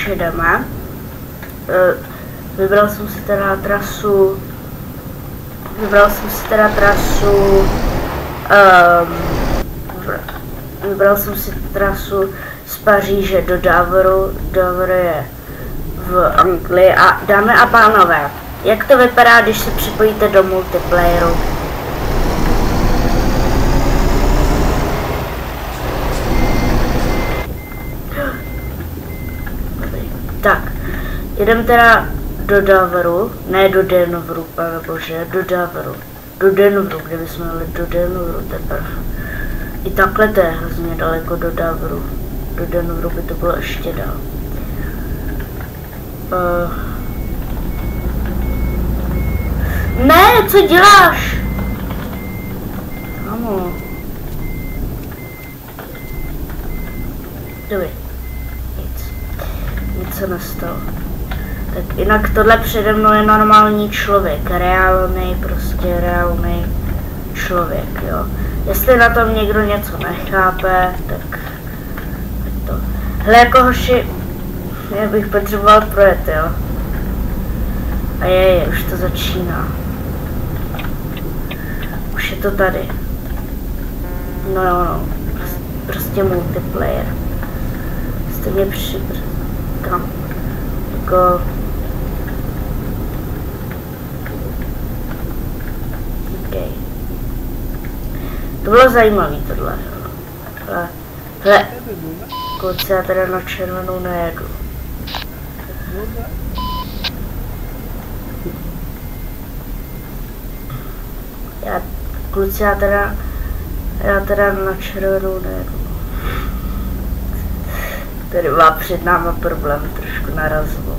už jedeme. Vybral jsem si teda trasu. Vybral jsem si trasu z Paříže do Doveru. Dover je v Anglii a dámy a pánové, jak to vypadá, když se připojíte do multiplayeru? Tak, jedem teda do Doveru, ne do Denveru, pane bože, do Doveru. Do Denveru, kde bychom jeli do Denveru teprve. I takhle to je hrozně daleko do Doveru. Do Denveru by to bylo ještě dál. Ne, co děláš? Kámo. Dobrý. Nic se nestalo. Tak jinak tohle přede mnou je normální člověk, reálný člověk, jo. Jestli na tom někdo něco nechápe, tak to. Hele, jako hoši, já bych potřeboval projet, jo. A už to začíná. Už je to tady. No, prostě multiplayer. Jste mě kam? Jako... Okay. To bylo zajímavý tohle. Hele, kluci, já teda na červenou nejedu. Kluci, já teda na červenou nejedu. Tady má před náma problém, trošku narazilo.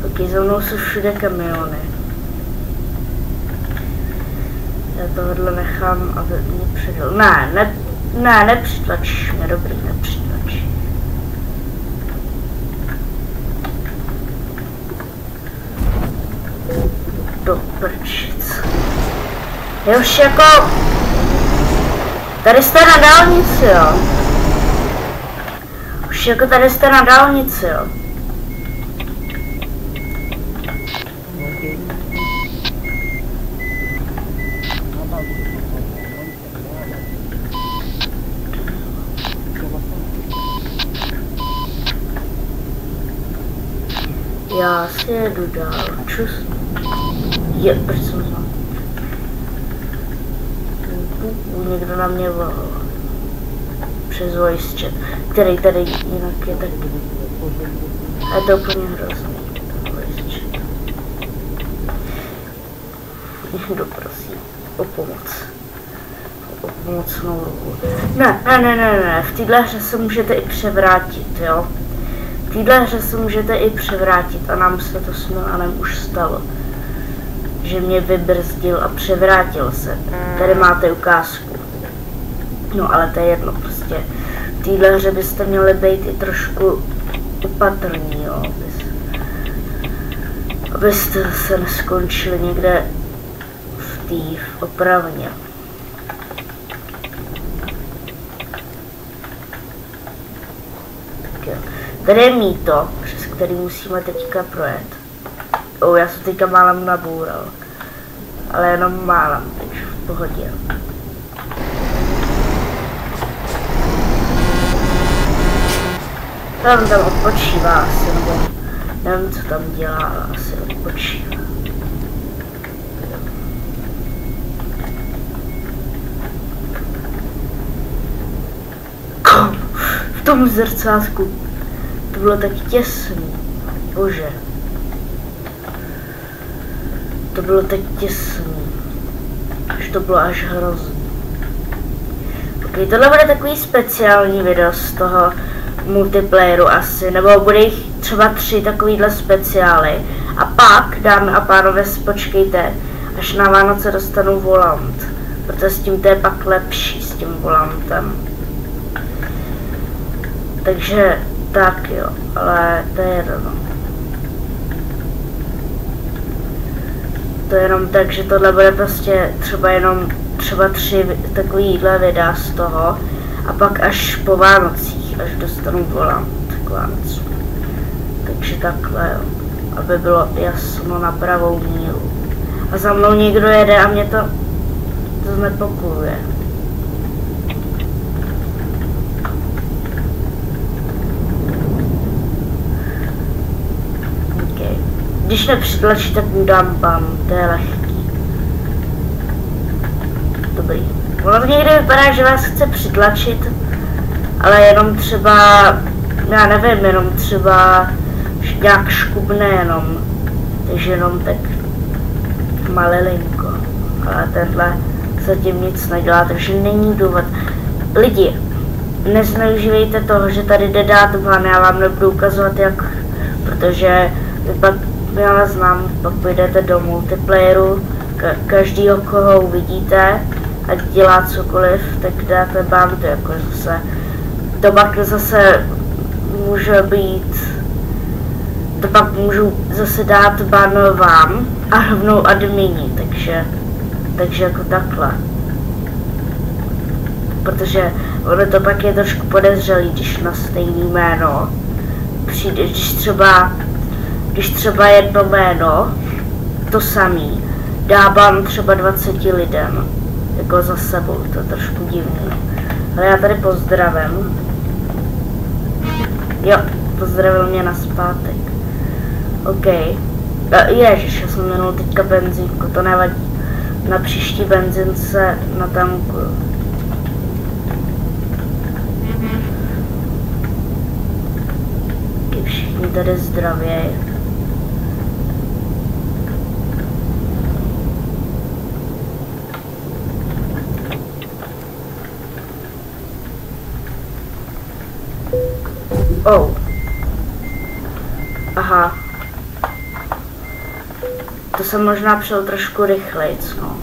Ok, za mnou jsou všude kamiony. Já tohle nechám, aby mě předal. Ne, nepřitlačíš mě, dobrý, nepřitlačíš. Do prčic. Už jako... Tady jste na dálnici, jo. Už jako tady jste na dálnici, jo. Já si jedu dál, čus. Proč jsem znal? Někdo na mě volal. Přes voice chat, který tady jinak je taky. A je to úplně hrozný, ten voice chat. Někdo prosím o pomoc. O pomocnou ruku. Ne, v téhle hře se můžete i převrátit, jo? V téhle hře se můžete i převrátit a nám se to s Milanem už stalo. Že mě vybrzdil a převrátil se. Tady máte ukázku. No ale to je jedno prostě. V téhle hře byste měli být i trošku opatrní, jo. Abyste se neskončili někde v té opravně. Tak jo. Tady je mýto, přes který musíme teďka projet. Já jsem teďka málem naboural. Ale jenom málem, takže v pohodě. Tam odpočívá asi, nebo nevím, co tam dělá, ale asi odpočívá. V tom zrcátku to bylo tak těsný, bože. To bylo tak těsný, že to bylo až hrozný. Ok, tohle bude takový speciální video z toho multiplayeru asi, nebo bude jich třeba 3 takovýhle speciály. A pak, dámy a pánové, počkejte, až na Vánoce dostanu volant, protože s tím to je pak lepší, s tím volantem. Takže tak jo, ale to je jedno. to je jenom tak, že tohle bude prostě třeba 3 takovýhle videa z toho a pak až po Vánocích, až dostanu volant k Vánocům. Takže takhle, jo, aby bylo jasno na pravou míru. A za mnou někdo jede a mě to znepokojuje. Okay. Když nepřitlačí, tak mu dám ban, to je lehký. Dobrý. Ono to někdy vypadá, že vás chce přitlačit, ale jenom třeba, já nevím, jenom třeba nějak škubne jenom, takže jenom tak malilinko, ale tenhle zatím nic nedělá, takže není důvod. Lidi, nezneužívejte toho, že tady jde dát ban, já vám nebudu ukazovat jak, protože vy pak, já vás znám, pak půjdete do multiplayeru, každýho koho uvidíte, ať dělá cokoliv, tak dáte ban, to jako zase, to pak zase může být, to pak můžu zase dát ban vám a rovnou admini, takže jako takhle. Protože ono to pak je trošku podezřelý, když na stejný jméno přijde, když třeba jedno jméno, to samý, dá ban třeba 20 lidem, jako za sebou, to je trošku divný. Ale já tady pozdravím. Jo, pozdravil mě nazpátek. OK. Ježiš, já jsem minul teďka benzínku, to nevadí. Na příští benzince natankuju. Všichni tady zdravěj. Oh. Aha. To jsem možná přijel trošku rychlejc, no.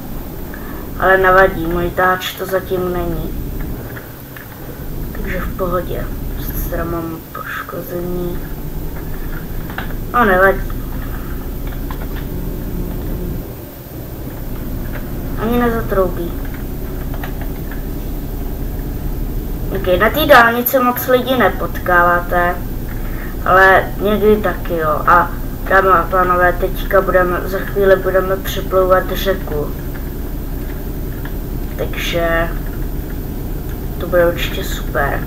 Ale nevadí, můj táč to zatím není. Takže v pohodě. Teda mám poškození. No nevadí. Ani nezatroubí. Okay, na té dálnici moc lidí nepotkáváte, ale někdy taky jo. A dámy a pánové, teďka za chvíli budeme přeplouvat řeku. Takže to bude určitě super.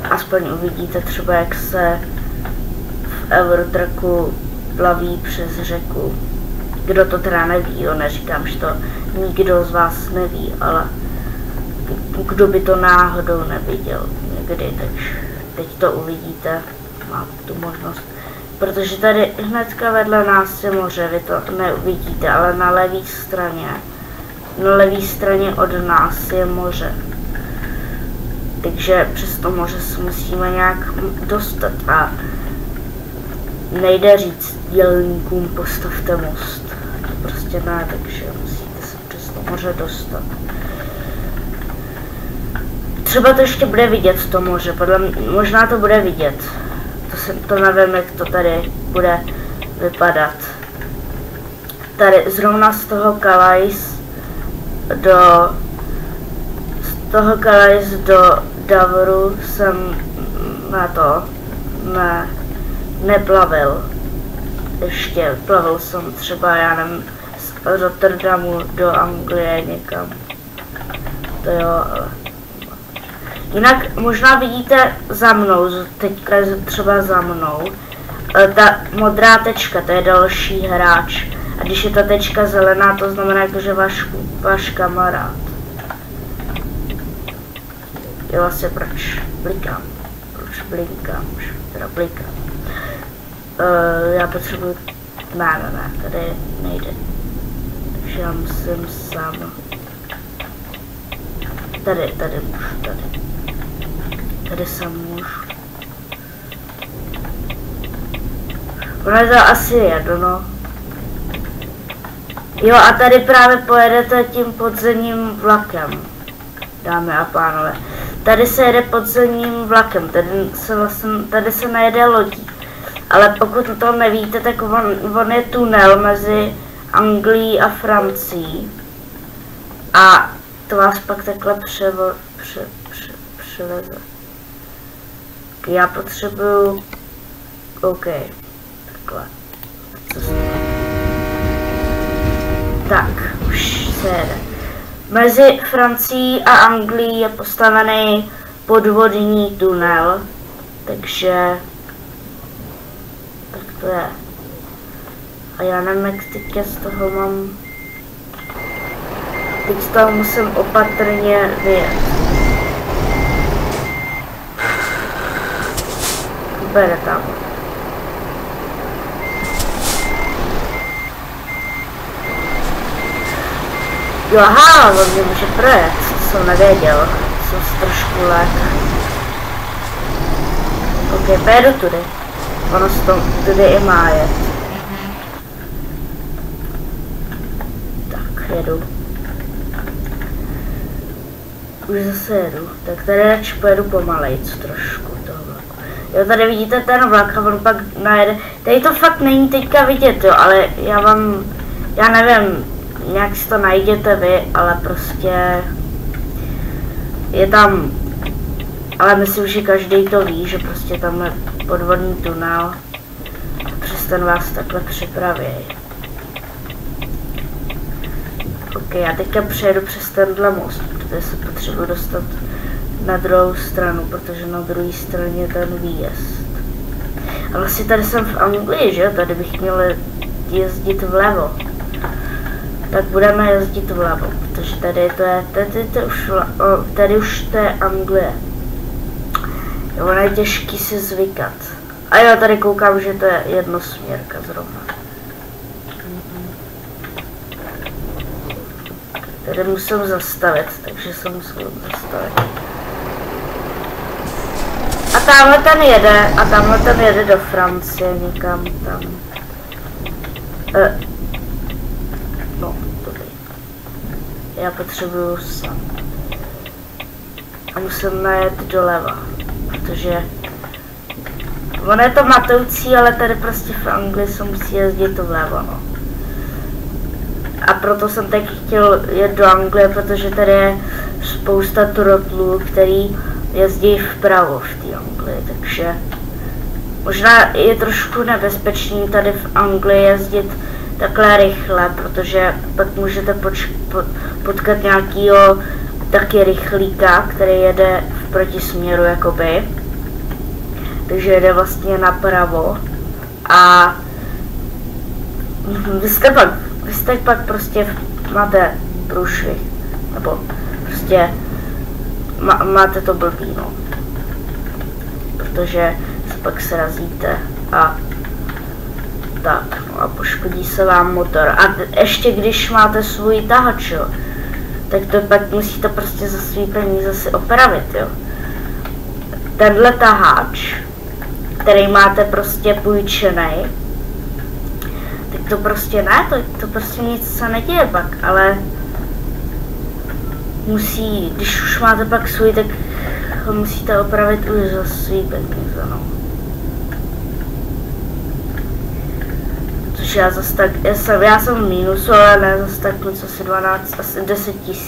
Aspoň uvidíte třeba, jak se v Eurotracku plaví přes řeku. Kdo to teda neví, jo, neříkám, že to nikdo z vás neví, ale kdo by to náhodou neviděl někdy, takže teď to uvidíte, máte tu možnost. Protože tady hnedka vedle nás je moře, vy to neuvidíte, ale na levé straně od nás je moře. Takže přes to moře se musíme nějak dostat a nejde říct dělníkům postavte most. To prostě ne, takže musíte se přes to moře dostat. Třeba to ještě bude vidět to moře, možná to bude vidět. To nevím, jak to tady bude vypadat. Tady zrovna z toho Calais do Davoru jsem neplavil. Ještě plavil jsem třeba, já nevím, z Rotterdamu do Anglie někam. To jo, ale... Jinak možná vidíte za mnou, teďka třeba za mnou, ta modrá tečka, to je další hráč. A když je ta tečka zelená, to znamená, že váš kamarád. Jo, vlastně proč blinkám? Já potřebuji... Ne, tady nejde. Takže já musím sám... Tady můžu, Tady sám můžu. Ono je to asi jedno, no. Jo, a tady právě pojedete tím podzemním vlakem, dámy a pánové. Tady se jede podzemním vlakem, tady se nejede lodí. Ale pokud to nevíte, tak on je tunel mezi Anglií a Francií. A to vás pak takhle převeze. Já potřebuju... OK. Takhle. Tak, už se jede. Mezi Francií a Anglií je postavený podvodní tunel, takže... Tak to je. A já nevím, jak teďka z toho mám... Teď z toho musím opatrně vyjet. Bere tam. Jo, aha, on mě může projet, to jsem nevěděl, jsem si trošku lek. Ok, pojedu tudy. Ono se to tudy i má jet. Tak, jedu. Už zase jedu, tak tady radši pojedu pomalejc trošku toho vlaku. Jo, tady vidíte ten vlak a on pak najede. Tady to fakt není teďka vidět, jo, ale já nevím, nějak si to najděte vy, ale prostě je tam, ale myslím, že každý to ví, že prostě tam je podvodný tunel a přes ten vás takhle připraví. Ok, já teďka přejedu přes tenhle most, protože se potřebuji dostat na druhou stranu, protože na druhé straně je ten výjezd. A vlastně tady jsem v Anglii, že jo, tady bych měl jezdit vlevo. Tak budeme jezdit vlevo, protože tady to je, tady už to je Anglie. Jo, ono je těžký si zvykat. A jo, tady koukám, že to je jednosměrka zrovna. Tady musím zastavit, takže se musím zastavit. A tamhle ten jede do Francie někam tam. No, dobrý. Já potřebuju sám. A musím najet doleva, protože ono je to matoucí, ale tady prostě v Anglii se musí jezdit vlevo, no. A proto jsem taky chtěl jet do Anglie, protože tady je spousta trotlů, který jezdí vpravo v té Anglii, takže možná je trošku nebezpečný tady v Anglii jezdit takhle rychle, protože pak můžete potkat nějakýho taky rychlíka, který jede v protisměru jakoby, takže jede vlastně napravo a vy jste pak prostě máte průšvih, nebo prostě máte to blbý, no, protože se pak srazíte a tak, no a poškodí se vám motor. A ještě když máte svůj tahač, jo, tak to pak musíte prostě za svý peníze si opravit, jo. Tenhle tahač, který máte prostě půjčený, tak to prostě ne, to prostě nic se neděje pak, ale když už máte pak svůj, tak ho musíte opravit už za svý peníze, no. Což já zase tak, já jsem v mínusu, ale ne zase tak moc, asi 12, asi 10 000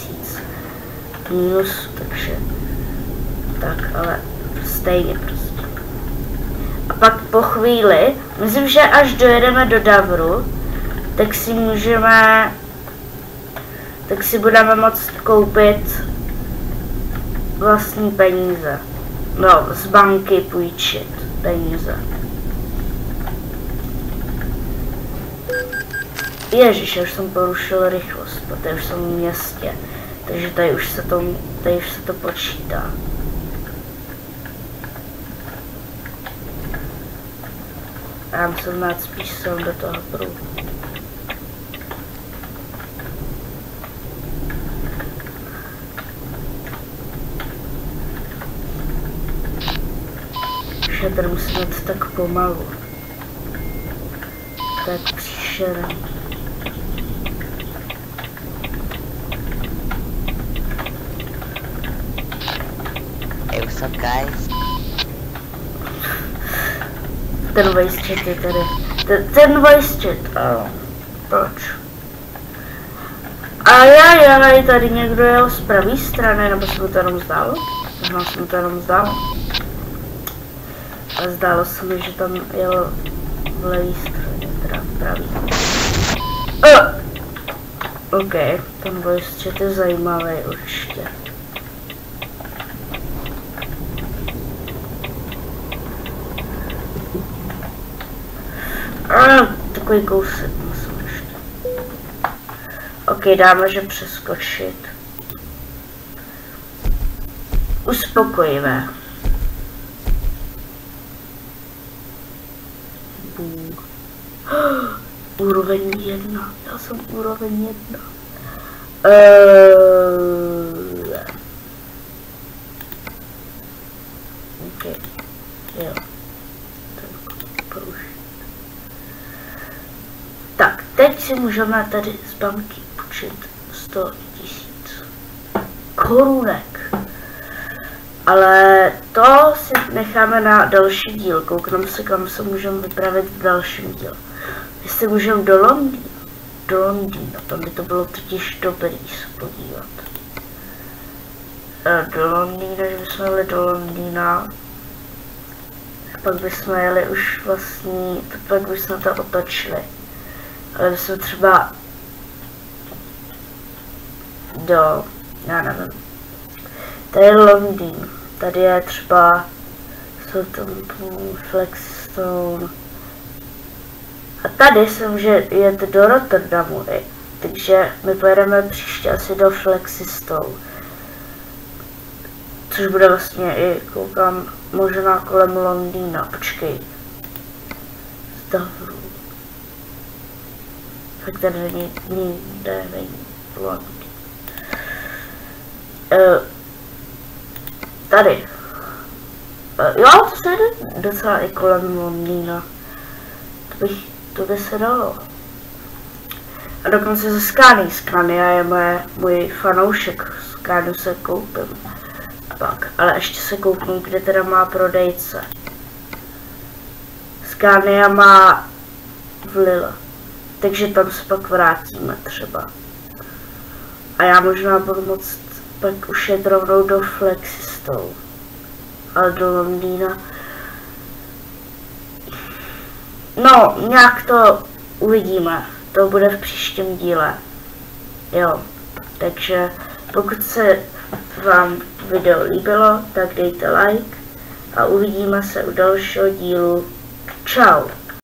v mínusu, takže tak, ale stejně prostě. A pak po chvíli, myslím, že až dojedeme do Davru, tak si budeme moct koupit vlastní peníze. No, z banky půjčit peníze. Ježiš, já už jsem porušil rychlost, protože už jsem v městě, takže tady už se to počítá. Já musím dát spíš sem do toho pruhu. Že tady musím jít tak pomalu. To je příšerný. Hey, what's up, guys? Ten voice chat je tady. Ten voice chat, proč? A já, tady někdo jel z pravé strany, nebo se mu to jenom zdálo? Možná se mu to jenom zdálo. Ale zdálo se mi, že tam jel v levé straně, teda v pravý. OK, ten voice chat je zajímavý určitě. Takový kousek musím ještě. OK, dáme, že přeskočit. Uspokojivé. Úroveň 1. Já jsem úroveň 1. OK. Jo. Tak, teď si můžeme tady z banky půjčit 100 000 korunek. Ale to si necháme na další díl. Koukneme se, kam se můžeme vypravit v dalším díle. Jestli můžeme do Londýna. Do Londýna, tam by to bylo totiž dobrý se podívat. Do Londýna, že bychom jeli do Londýna. Pak bychom jeli už vlastně, pak bychom to otočili. Ale bychom třeba do, já nevím. Tady je Londýn, tady je třeba Southampton, Flagstone. A tady se může jet do Rotterdamu, takže my pojedeme příště asi do Flagstone. Což bude vlastně i, koukám, možná kolem Londýna, počkej. Stavru. Tak tady není Londýn. Tady. Jo, to se jde docela i kolem Londýna. To by se dalo. A dokonce ze Scania. Scania je můj fanoušek. Scania se koupím. Pak, ale ještě se kouknu, kde teda má prodejce. Scania má v Lille. Takže tam se pak vrátíme třeba. A já možná budu moct pak už jet rovnou do Flagstone. Ale do Londýna. No, nějak to uvidíme. To bude v příštím díle. Jo. Takže pokud se vám video líbilo, tak dejte like a uvidíme se u dalšího dílu. Čau.